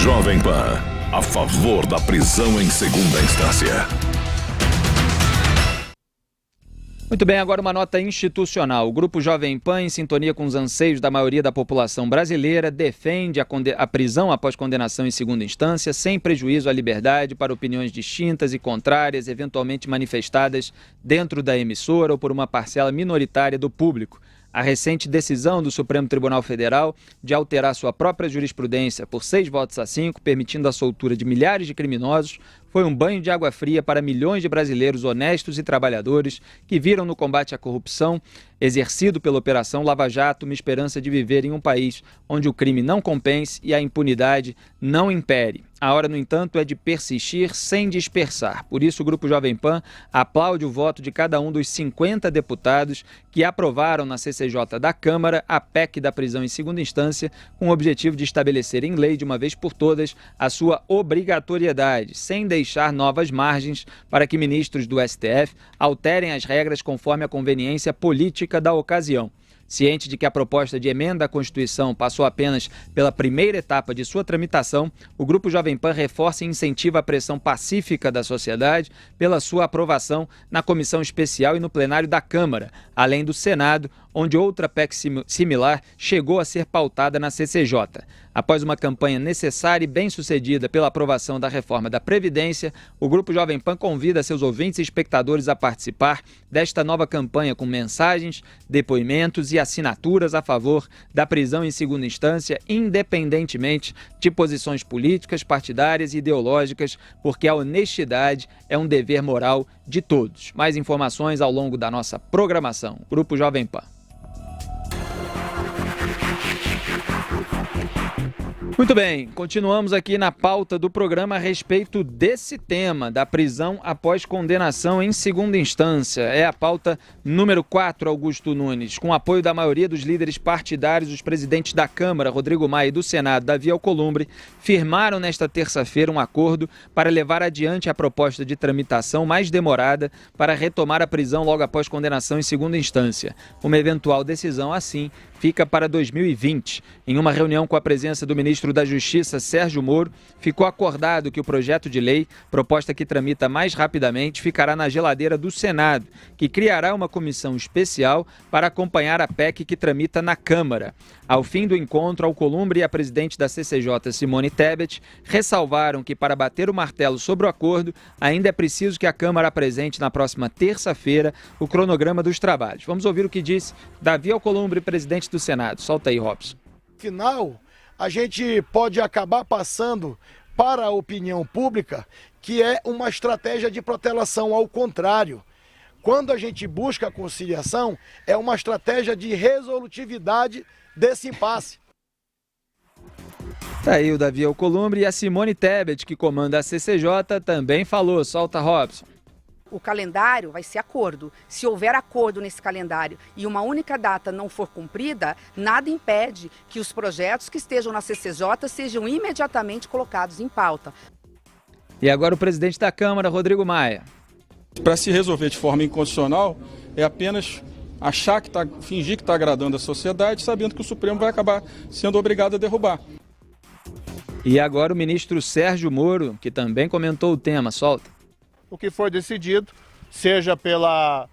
Jovem Pan, a favor da prisão em segunda instância. Muito bem, agora uma nota institucional. O Grupo Jovem Pan, em sintonia com os anseios da maioria da população brasileira, defende a prisão após condenação em segunda instância, sem prejuízo à liberdade para opiniões distintas e contrárias, eventualmente manifestadas dentro da emissora ou por uma parcela minoritária do público. A recente decisão do Supremo Tribunal Federal de alterar sua própria jurisprudência por 6 votos a 5, permitindo a soltura de milhares de criminosos, foi um banho de água fria para milhões de brasileiros honestos e trabalhadores que viram no combate à corrupção, exercido pela Operação Lava Jato, uma esperança de viver em um país onde o crime não compense e a impunidade não impere. A hora, no entanto, é de persistir sem dispersar. Por isso, o Grupo Jovem Pan aplaude o voto de cada um dos 50 deputados que aprovaram na CCJ da Câmara a PEC da prisão em segunda instância, com o objetivo de estabelecer em lei, de uma vez por todas, a sua obrigatoriedade, sem deixar novas margens para que ministros do STF alterem as regras conforme a conveniência política da ocasião. Ciente de que a proposta de emenda à Constituição passou apenas pela primeira etapa de sua tramitação, o Grupo Jovem Pan reforça e incentiva a pressão pacífica da sociedade pela sua aprovação na Comissão Especial e no plenário da Câmara, além do Senado, onde outra PEC similar chegou a ser pautada na CCJ. Após uma campanha necessária e bem-sucedida pela aprovação da reforma da Previdência, o Grupo Jovem Pan convida seus ouvintes e espectadores a participar desta nova campanha com mensagens, depoimentos e assinaturas a favor da prisão em segunda instância, independentemente de posições políticas, partidárias e ideológicas, porque a honestidade é um dever moral de todos. Mais informações ao longo da nossa programação. Grupo Jovem Pan. Muito bem, continuamos aqui na pauta do programa a respeito desse tema, da prisão após condenação em segunda instância. É a pauta número 4, Augusto Nunes. Com apoio da maioria dos líderes partidários, os presidentes da Câmara, Rodrigo Maia, e do Senado, Davi Alcolumbre, firmaram nesta terça-feira um acordo para levar adiante a proposta de tramitação mais demorada para retomar a prisão logo após condenação em segunda instância. Uma eventual decisão, assim, fica para 2020. Em uma reunião com a presença do ministro da Justiça, Sérgio Moro, ficou acordado que o projeto de lei, proposta que tramita mais rapidamente, ficará na geladeira do Senado, que criará uma comissão especial para acompanhar a PEC que tramita na Câmara. Ao fim do encontro, Alcolumbre e a presidente da CCJ, Simone Tebet, ressalvaram que para bater o martelo sobre o acordo, ainda é preciso que a Câmara apresente na próxima terça-feira o cronograma dos trabalhos. Vamos ouvir o que disse Davi Alcolumbre, presidente do Senado. Solta aí, Robson. Final, a gente pode acabar passando para a opinião pública que é uma estratégia de protelação, ao contrário. Quando a gente busca a conciliação, é uma estratégia de resolutividade desse impasse. Tá aí o Davi Alcolumbre e a Simone Tebet, que comanda a CCJ, também falou. Solta, Robson. O calendário vai ser acordo. Se houver acordo nesse calendário e uma única data não for cumprida, nada impede que os projetos que estejam na CCJ sejam imediatamente colocados em pauta. E agora o presidente da Câmara, Rodrigo Maia. Para se resolver de forma incondicional, é apenas fingir que está agradando a sociedade, sabendo que o Supremo vai acabar sendo obrigado a derrubar. E agora o ministro Sérgio Moro, que também comentou o tema. Solta. O que foi decidido, seja pela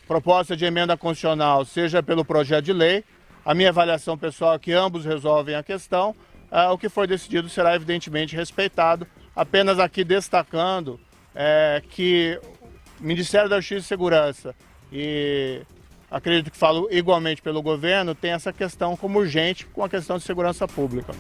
proposta de emenda constitucional, seja pelo projeto de lei, a minha avaliação pessoal é que ambos resolvem a questão. O que foi decidido será evidentemente respeitado, apenas aqui destacando que o Ministério da Justiça e Segurança, e acredito que falo igualmente pelo governo, tem essa questão como urgente com a questão de segurança pública.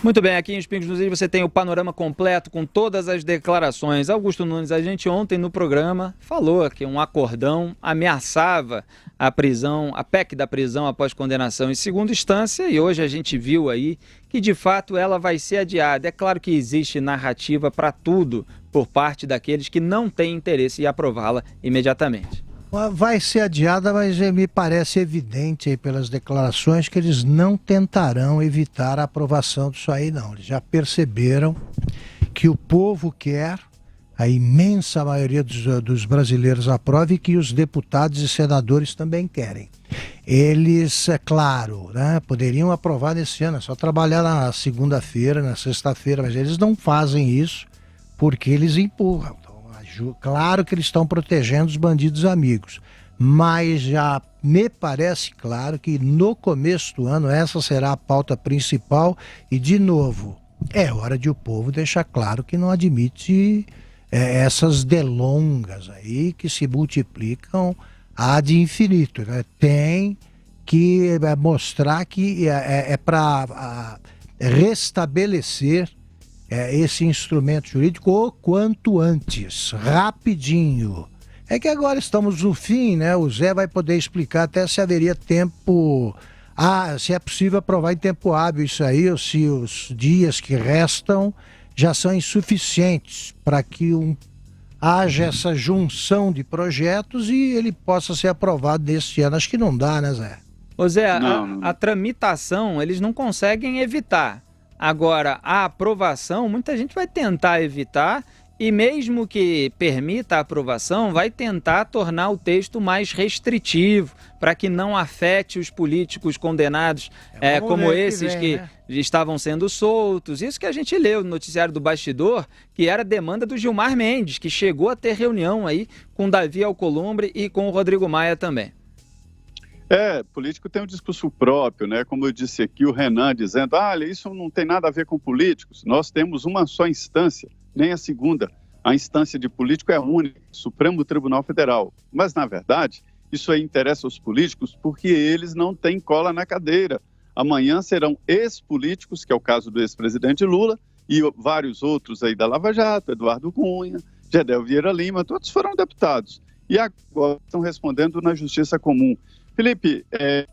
Muito bem, aqui em Espinhos nos Is você tem o panorama completo com todas as declarações. Augusto Nunes, a gente ontem no programa falou que um acordão ameaçava a prisão, a PEC da prisão após condenação em segunda instância, e hoje a gente viu aí que de fato ela vai ser adiada. É claro que existe narrativa para tudo por parte daqueles que não têm interesse em aprová-la imediatamente. Vai ser adiada, mas me parece evidente aí pelas declarações que eles não tentarão evitar a aprovação disso aí, não. Eles já perceberam que o povo quer, a imensa maioria dos brasileiros aprova, e que os deputados e senadores também querem. eles, é claro, né, poderiam aprovar nesse ano, é só trabalhar na segunda-feira, na sexta-feira, mas eles não fazem isso porque eles empurram. Então, claro que eles estão protegendo os bandidos amigos, mas já me parece claro que no começo do ano essa será a pauta principal e, de novo, é hora de o povo deixar claro que não admite essas delongas aí que se multiplicam ad infinito, né? Tem que mostrar que é para restabelecer esse instrumento jurídico o quanto antes, rapidinho. É que agora estamos no fim, né? O Zé vai poder explicar até se haveria tempo, se é possível aprovar em tempo hábil isso aí, ou se os dias que restam já são insuficientes para que haja essa junção de projetos e ele possa ser aprovado neste ano. Acho que não dá, né, Zé? Ô Zé, a tramitação eles não conseguem evitar. Agora, a aprovação, muita gente vai tentar evitar e mesmo que permita a aprovação, vai tentar tornar o texto mais restritivo para que não afete os políticos condenados como esses que estavam sendo soltos. Isso que a gente leu no noticiário do Bastidor, que era demanda do Gilmar Mendes, que chegou a ter reunião aí com Davi Alcolumbre e com o Rodrigo Maia também. Político tem um discurso próprio, né? Como eu disse aqui, o Renan dizendo, isso não tem nada a ver com políticos. Nós temos uma só instância, nem a segunda. A instância de político é a única, Supremo Tribunal Federal. Mas, na verdade, isso aí interessa aos políticos porque eles não têm cola na cadeira. Amanhã serão ex-políticos, que é o caso do ex-presidente Lula, e vários outros aí da Lava Jato, Eduardo Cunha, Gedel Vieira Lima, todos foram deputados. E agora estão respondendo na Justiça Comum. Felipe,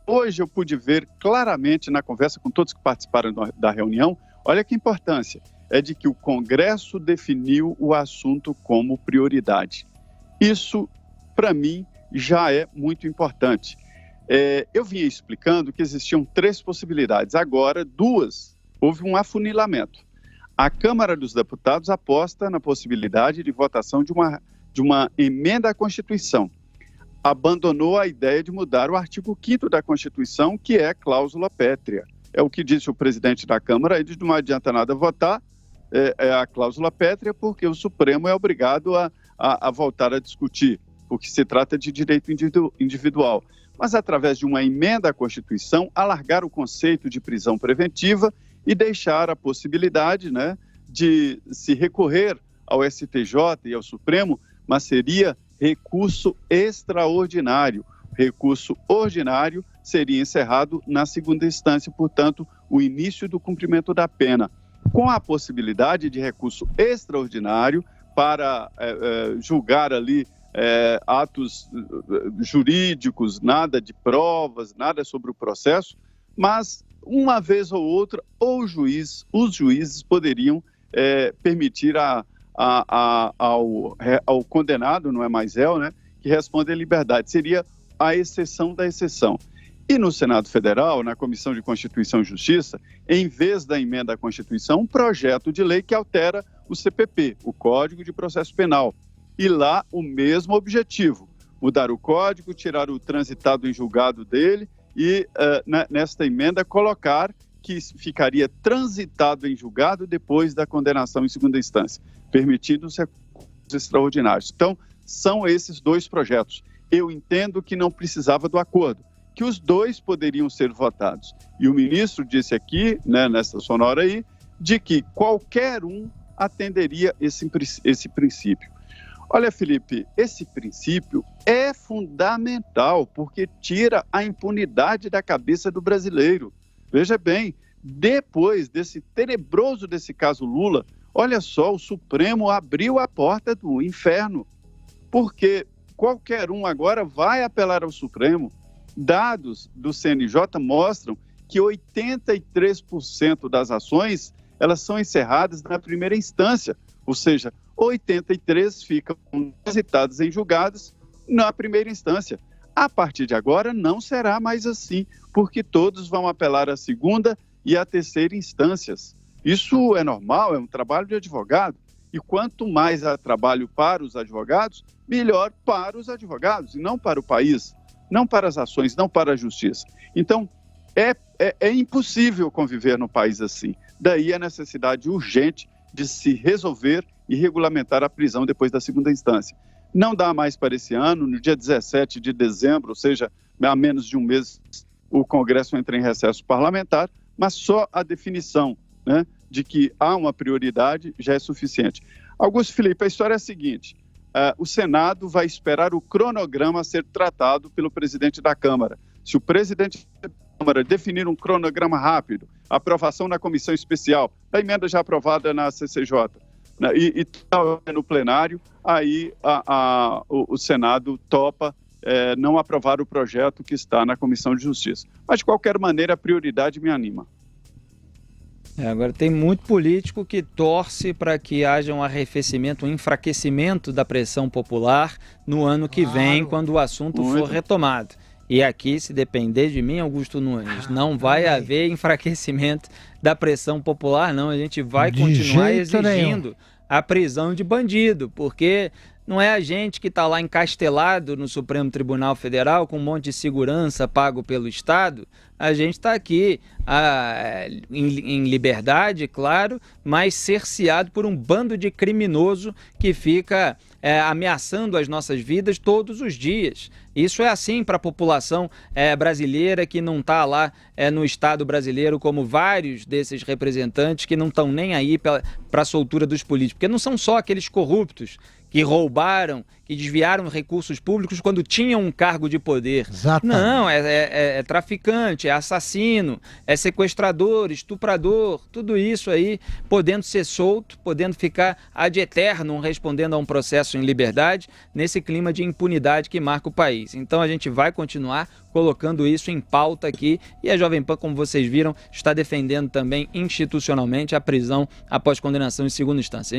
hoje eu pude ver claramente na conversa com todos que participaram da reunião, olha que importância, é de que o Congresso definiu o assunto como prioridade. Isso, para mim, já é muito importante. Eu vinha explicando que existiam 3 possibilidades, agora 2, houve um afunilamento. A Câmara dos Deputados aposta na possibilidade de votação de uma emenda à Constituição. Abandonou a ideia de mudar o artigo 5º da Constituição, que é cláusula pétrea. É o que disse o presidente da Câmara, ele não adianta nada votar a cláusula pétrea, porque o Supremo é obrigado a voltar a discutir, porque se trata de direito individual. Mas, através de uma emenda à Constituição, alargar o conceito de prisão preventiva e deixar a possibilidade, né, de se recorrer ao STJ e ao Supremo, mas seria recurso extraordinário. Recurso ordinário seria encerrado na segunda instância, portanto, o início do cumprimento da pena. Com a possibilidade de recurso extraordinário para julgar ali atos jurídicos, nada de provas, nada sobre o processo, mas uma vez ou outra, os juízes poderiam permitir ao condenado, não é mais réu, né, que responde em liberdade. Seria a exceção da exceção. E no Senado Federal, na Comissão de Constituição e Justiça, em vez da emenda à Constituição, um projeto de lei que altera o CPP, o Código de Processo Penal. E lá o mesmo objetivo, mudar o código, tirar o transitado em julgado dele e, nesta emenda, colocar que ficaria transitado em julgado depois da condenação em segunda instância, permitindo os recursos extraordinários. Então, são esses 2 projetos. Eu entendo que não precisava do acordo, que os 2 poderiam ser votados. E o ministro disse aqui, né, nessa sonora aí, de que qualquer um atenderia esse princípio. Olha, Felipe, esse princípio é fundamental porque tira a impunidade da cabeça do brasileiro. Veja bem, depois desse tenebroso desse caso Lula, olha só, o Supremo abriu a porta do inferno, porque qualquer um agora vai apelar ao Supremo. Dados do CNJ mostram que 83% das ações elas são encerradas na primeira instância, ou seja, 83 ficam transitados em julgados na primeira instância. A partir de agora não será mais assim, porque todos vão apelar à segunda e à terceira instâncias. Isso é normal, é um trabalho de advogado. E quanto mais há trabalho para os advogados, melhor para os advogados e não para o país. não para as ações, não para a justiça. Então, é impossível conviver no país assim. Daí a necessidade urgente de se resolver e regulamentar a prisão depois da segunda instância. Não dá mais para esse ano, no dia 17 de dezembro, ou seja, há menos de um mês, o Congresso entra em recesso parlamentar, mas só a definição, né, de que há uma prioridade já é suficiente. Augusto Felipe, a história é a seguinte: o Senado vai esperar o cronograma ser tratado pelo presidente da Câmara. Se o presidente da Câmara definir um cronograma rápido, aprovação na comissão especial, a emenda já aprovada na CCJ, né, e no plenário, aí o Senado topa não aprovar o projeto que está na Comissão de Justiça. Mas, de qualquer maneira, a prioridade me anima. Agora, tem muito político que torce para que haja um arrefecimento, um enfraquecimento da pressão popular no ano que vem, quando o assunto for retomado. E aqui, se depender de mim, Augusto Nunes, não vai haver enfraquecimento da pressão popular, não. A gente vai continuar exigindo a prisão de bandido, porque não é a gente que está lá encastelado no Supremo Tribunal Federal com um monte de segurança pago pelo Estado. A gente está aqui em liberdade, claro, mas cerceado por um bando de criminoso que fica ameaçando as nossas vidas todos os dias. Isso é assim para a população brasileira que não está lá no Estado brasileiro, como vários desses representantes que não estão nem aí para a soltura dos políticos, porque não são só aqueles corruptos que roubaram, que desviaram recursos públicos quando tinham um cargo de poder. Exatamente. Não, é traficante, é assassino, é sequestrador, estuprador, tudo isso aí podendo ser solto, podendo ficar ad eternum respondendo a um processo em liberdade, nesse clima de impunidade que marca o país. Então a gente vai continuar colocando isso em pauta aqui e a Jovem Pan, como vocês viram, está defendendo também institucionalmente a prisão após condenação em segunda instância.